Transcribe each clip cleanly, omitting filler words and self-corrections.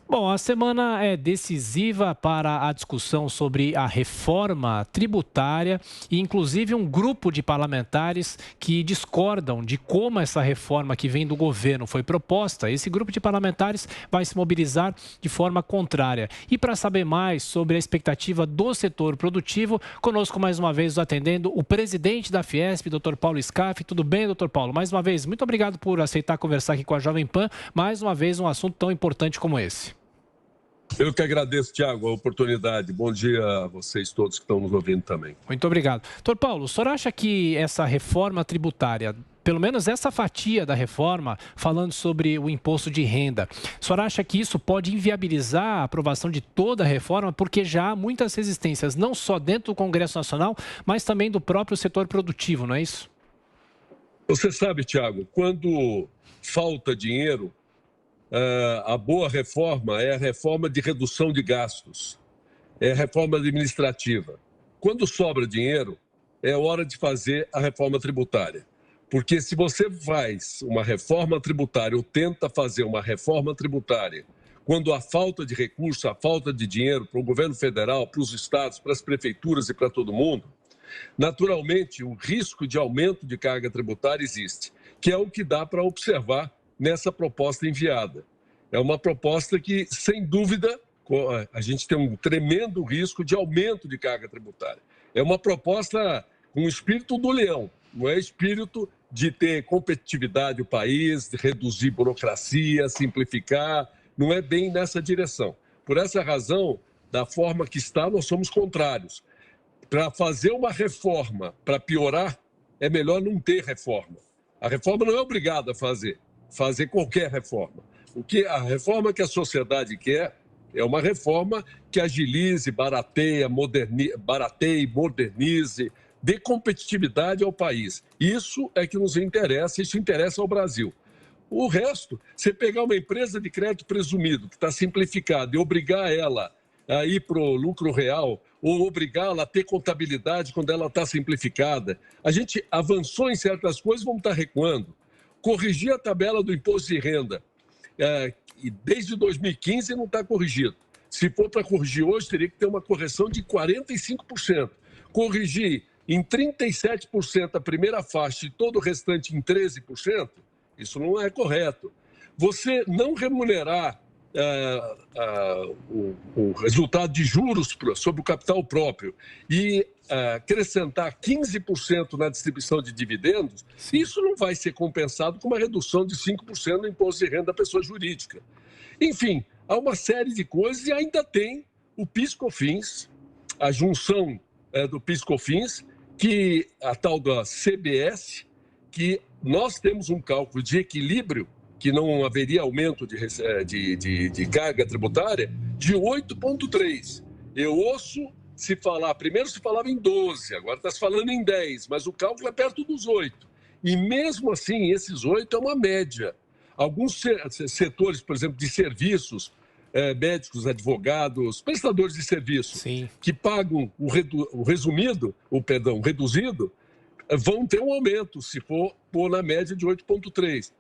Bom, a semana é decisiva para a discussão sobre a reforma tributária e, inclusive, um grupo de parlamentares que discordam de como essa reforma que vem do governo foi proposta. Esse grupo de parlamentares vai se mobilizar de forma contrária. E para saber mais sobre a expectativa do setor produtivo, conosco mais uma vez atendendo o presidente da Fiesp, Dr. Paulo Scaff. Tudo bem, Dr. Paulo? Mais uma vez, muito obrigado por aceitar conversar aqui com a Jovem Pan. Mais uma vez, um assunto tão importante como esse. Eu que agradeço, Tiago, a oportunidade. Bom dia a vocês todos que estão nos ouvindo também. Muito obrigado. Doutor Paulo, o senhor acha que essa reforma tributária, pelo menos essa fatia da reforma, falando sobre o imposto de renda, o senhor acha que isso pode inviabilizar a aprovação de toda a reforma? Porque já há muitas resistências, não só dentro do Congresso Nacional, mas também do próprio setor produtivo, não é isso? Você sabe, Tiago, quando falta dinheiro, a boa reforma é a reforma de redução de gastos, é a reforma administrativa. Quando sobra dinheiro, é hora de fazer a reforma tributária. Porque se você faz uma reforma tributária ou tenta fazer uma reforma tributária, quando a falta de recurso, a falta de dinheiro para o governo federal, para os estados, para as prefeituras e para todo mundo, naturalmente o risco de aumento de carga tributária existe, que é o que dá para observar nessa proposta enviada. É uma proposta que, sem dúvida, a gente tem um tremendo risco de aumento de carga tributária. É uma proposta com o espírito do leão, não é espírito de ter competitividade do país, de reduzir burocracia, simplificar, não é bem nessa direção. Por essa razão, da forma que está, nós somos contrários. Para fazer uma reforma, para piorar, é melhor não ter reforma. A reforma não é obrigada a fazer qualquer reforma. A reforma que a sociedade quer é uma reforma que agilize, barateie, modernize, dê competitividade ao país. Isso é que nos interessa, isso interessa ao Brasil. O resto, você pegar uma empresa de crédito presumido, que está simplificada, e obrigar ela a ir para o lucro real, ou obrigá-la a ter contabilidade quando ela está simplificada. A gente avançou em certas coisas, vamos estar recuando. Corrigir a tabela do imposto de renda, e desde 2015 não está corrigido. Se for para corrigir hoje, teria que ter uma correção de 45%. Corrigir em 37% a primeira faixa e todo o restante em 13%, isso não é correto. Você não remunerar o resultado de juros sobre o capital próprio e acrescentar 15% na distribuição de dividendos, isso não vai ser compensado com uma redução de 5% no imposto de renda da pessoa jurídica. Enfim, há uma série de coisas e ainda tem o PIS/COFINS, a junção do PIS/COFINS, que a tal da CBS, que nós temos um cálculo de equilíbrio, que não haveria aumento de carga tributária, de 8,3. Eu ouço se falar, primeiro se falava em 12, agora está se falando em 10, mas o cálculo é perto dos 8. E mesmo assim, esses 8 é uma média. Alguns setores, por exemplo, de serviços, médicos, advogados, prestadores de serviço, que pagam o reduzido, vão ter um aumento, se for pôr na média de 8,3.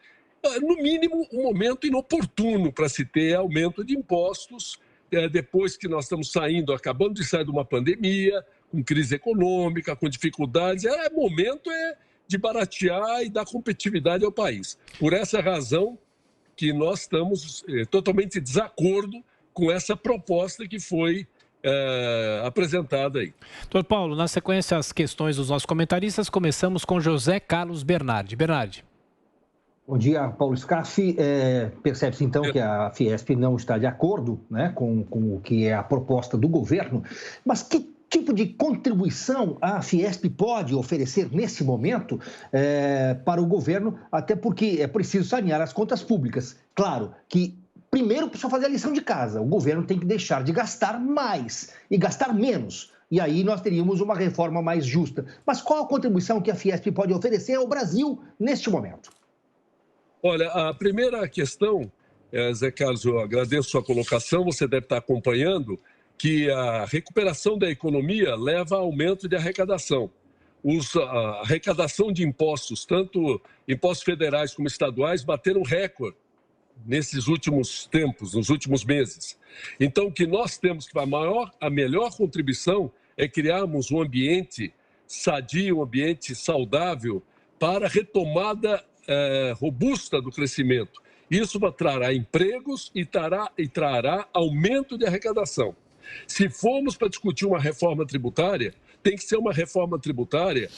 No mínimo, um momento inoportuno para se ter aumento de impostos, depois que nós estamos acabando de sair de uma pandemia, com crise econômica, com dificuldades. Momento de baratear e dar competitividade ao país. Por essa razão que nós estamos totalmente em desacordo com essa proposta que foi apresentada aí. Doutor Paulo, na sequência as questões dos nossos comentaristas, começamos com José Carlos Bernardi. Bernardi. Bom dia, Paulo Scaff. Percebe-se, então, que a Fiesp não está de acordo, né, com o que é a proposta do governo, mas que tipo de contribuição a Fiesp pode oferecer nesse momento para o governo, até porque é preciso sanear as contas públicas. Claro que primeiro precisa fazer a lição de casa. O governo tem que deixar de gastar mais e gastar menos. E aí nós teríamos uma reforma mais justa. Mas qual a contribuição que a Fiesp pode oferecer ao Brasil neste momento? Olha, a primeira questão, Zé Carlos, eu agradeço a sua colocação, você deve estar acompanhando que a recuperação da economia leva a aumento de arrecadação. A arrecadação de impostos, tanto impostos federais como estaduais, bateram recorde nesses últimos tempos, nos últimos meses. Então, o que nós temos que a melhor contribuição é criarmos um ambiente sadio, um ambiente saudável para a retomada robusta do crescimento. Isso trará empregos e trará aumento de arrecadação. Se formos para discutir uma reforma tributária, tem que ser uma reforma tributária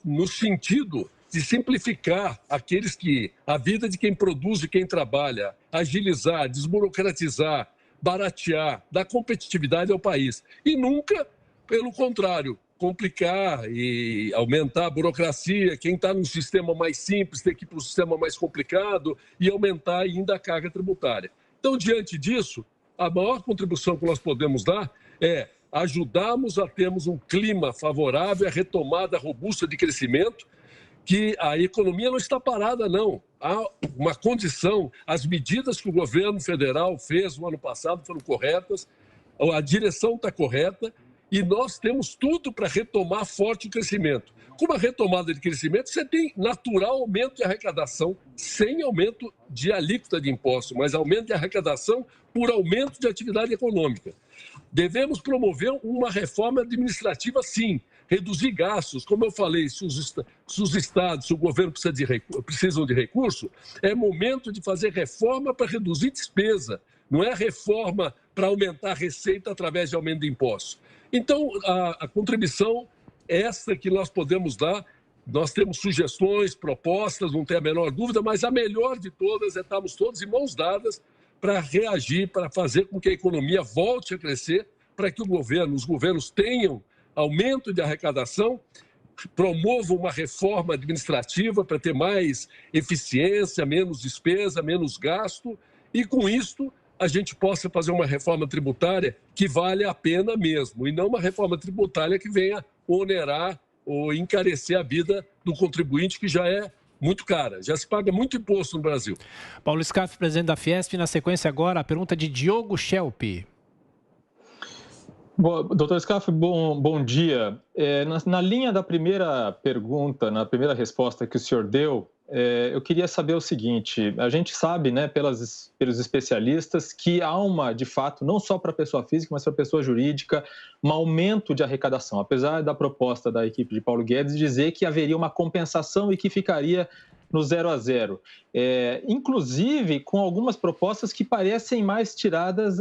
no sentido de simplificar a vida de quem produz e quem trabalha, agilizar, desburocratizar, baratear, dar competitividade ao país. E nunca, pelo contrário, complicar e aumentar a burocracia. Quem está num sistema mais simples tem que ir para um sistema mais complicado e aumentar ainda a carga tributária. Então, diante disso, a maior contribuição que nós podemos dar é ajudarmos a termos um clima favorável à retomada robusta de crescimento, que a economia não está parada, não. Há uma condição, as medidas que o governo federal fez no ano passado foram corretas, a direção está correta e nós temos tudo para retomar forte o crescimento. Com uma retomada de crescimento, você tem natural aumento de arrecadação, sem aumento de alíquota de imposto, mas aumento de arrecadação por aumento de atividade econômica. Devemos promover uma reforma administrativa, sim, reduzir gastos. Como eu falei, se os estados, se o governo precisam de recurso, é momento de fazer reforma para reduzir despesa, não é reforma para aumentar a receita através de aumento de impostos. Então, a contribuição essa que nós podemos dar, nós temos sugestões, propostas, não tem a menor dúvida, mas a melhor de todas é estarmos todos em mãos dadas para reagir, para fazer com que a economia volte a crescer, para que os governos tenham aumento de arrecadação, promovam uma reforma administrativa para ter mais eficiência, menos despesa, menos gasto, e com isto a gente possa fazer uma reforma tributária que vale a pena mesmo, e não uma reforma tributária que venha onerar ou encarecer a vida do contribuinte, que já é muito cara, já se paga muito imposto no Brasil. Paulo Scaff, presidente da Fiesp, na sequência agora a pergunta de Diogo Schelp. Doutor Scaff, bom dia. Na linha da primeira pergunta, na primeira resposta que o senhor deu, eu queria saber o seguinte: a gente sabe, né, pelos especialistas, que há de fato, não só para a pessoa física, mas para a pessoa jurídica, um aumento de arrecadação, apesar da proposta da equipe de Paulo Guedes dizer que haveria uma compensação e que ficaria no 0 a 0. Inclusive com algumas propostas que parecem mais tiradas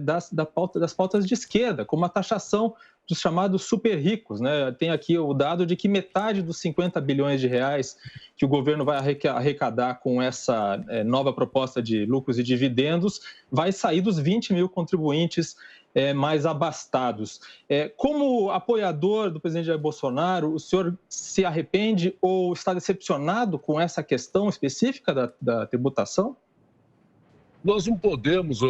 das pautas de esquerda, como a taxação dos chamados super ricos, né? Tem aqui o dado de que metade dos 50 bilhões de reais que o governo vai arrecadar com essa nova proposta de lucros e dividendos vai sair dos 20 mil contribuintes mais abastados. Como apoiador do presidente Jair Bolsonaro, o senhor se arrepende ou está decepcionado com essa questão específica da tributação? Nós não podemos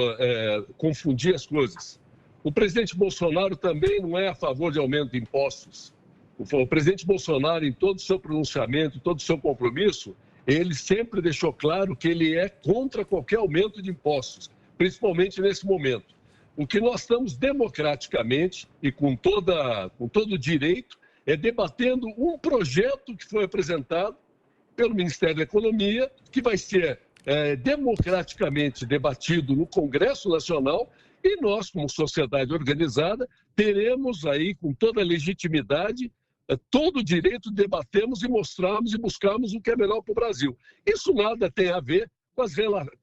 confundir as coisas. O presidente Bolsonaro também não é a favor de aumento de impostos. O presidente Bolsonaro, em todo o seu pronunciamento, em todo o seu compromisso, ele sempre deixou claro que ele é contra qualquer aumento de impostos, principalmente nesse momento. O que nós estamos democraticamente e com todo o direito é debatendo um projeto que foi apresentado pelo Ministério da Economia, que vai ser democraticamente debatido no Congresso Nacional, e nós, como sociedade organizada, teremos aí, com toda a legitimidade, todo o direito de debatermos e mostrarmos e buscarmos o que é melhor para o Brasil. Isso nada tem a ver com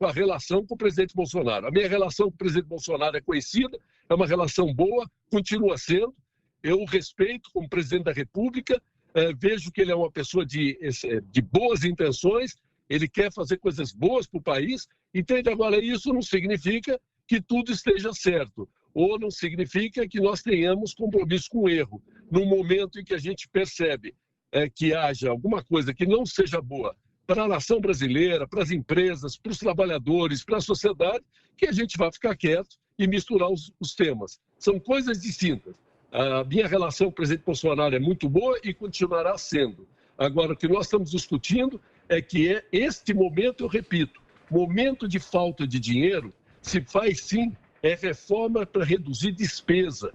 a relação com o presidente Bolsonaro. A minha relação com o presidente Bolsonaro é conhecida, é uma relação boa, continua sendo. Eu o respeito como presidente da República, vejo que ele é uma pessoa de boas intenções, ele quer fazer coisas boas para o país, entende? Agora, isso não significa que tudo esteja certo, ou não significa que nós tenhamos compromisso com o erro. No momento em que a gente percebe que haja alguma coisa que não seja boa para a nação brasileira, para as empresas, para os trabalhadores, para a sociedade, que a gente vai ficar quieto e misturar os temas. São coisas distintas. A minha relação com o presidente Bolsonaro é muito boa e continuará sendo. Agora, o que nós estamos discutindo é que este momento, eu repito, momento de falta de dinheiro, se faz sim, reforma para reduzir despesa.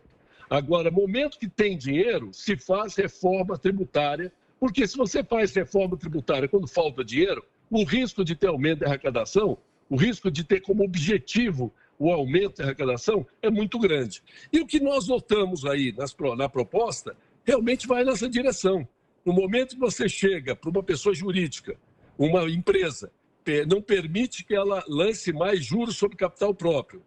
Agora, momento que tem dinheiro, se faz reforma tributária, porque se você faz reforma tributária quando falta dinheiro, o risco de ter aumento de arrecadação, o risco de ter como objetivo o aumento da arrecadação é muito grande. E o que nós notamos aí na proposta realmente vai nessa direção. No momento que você chega para uma pessoa jurídica, uma empresa, não permite que ela lance mais juros sobre capital próprio,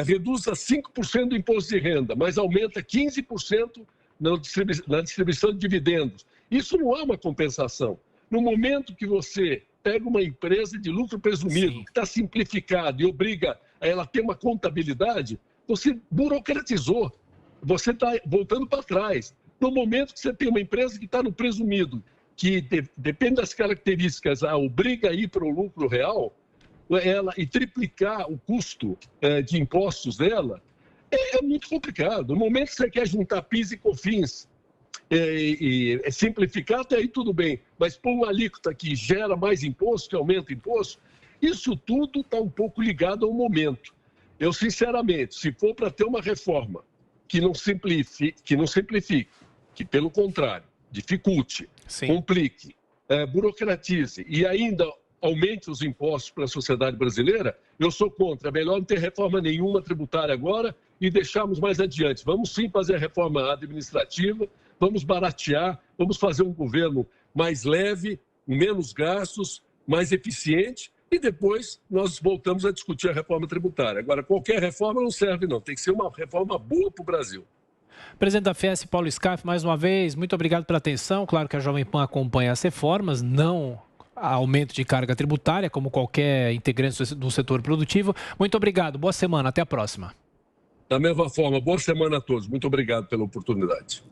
reduz a 5% do imposto de renda, mas aumenta 15% na distribuição de dividendos. Isso não é uma compensação. No momento que você pega uma empresa de lucro presumido, que está simplificado e obriga a ela ter uma contabilidade, você burocratizou, você está voltando para trás. No momento que você tem uma empresa que está no presumido, que depende das características, obriga a ir para o lucro real, e triplicar o custo de impostos dela, é muito complicado. No momento que você quer juntar PIS e COFINS e simplificar, até aí tudo bem, mas pôr uma alíquota que gera mais imposto, que aumenta imposto, isso tudo está um pouco ligado ao momento. Eu, sinceramente, se for para ter uma reforma que não simplifique, que, pelo contrário, dificulte, complique, burocratize e ainda aumente os impostos para a sociedade brasileira, eu sou contra. É melhor não ter reforma nenhuma tributária agora e deixarmos mais adiante. Vamos sim fazer a reforma administrativa, vamos baratear, vamos fazer um governo mais leve, menos gastos, mais eficiente e depois nós voltamos a discutir a reforma tributária. Agora, qualquer reforma não serve não, tem que ser uma reforma boa para o Brasil. Presidente da Fiesp, Paulo Scaff, mais uma vez, muito obrigado pela atenção. Claro que a Jovem Pan acompanha as reformas, não aumento de carga tributária, como qualquer integrante do setor produtivo. Muito obrigado, boa semana, até a próxima. Da mesma forma, boa semana a todos. Muito obrigado pela oportunidade.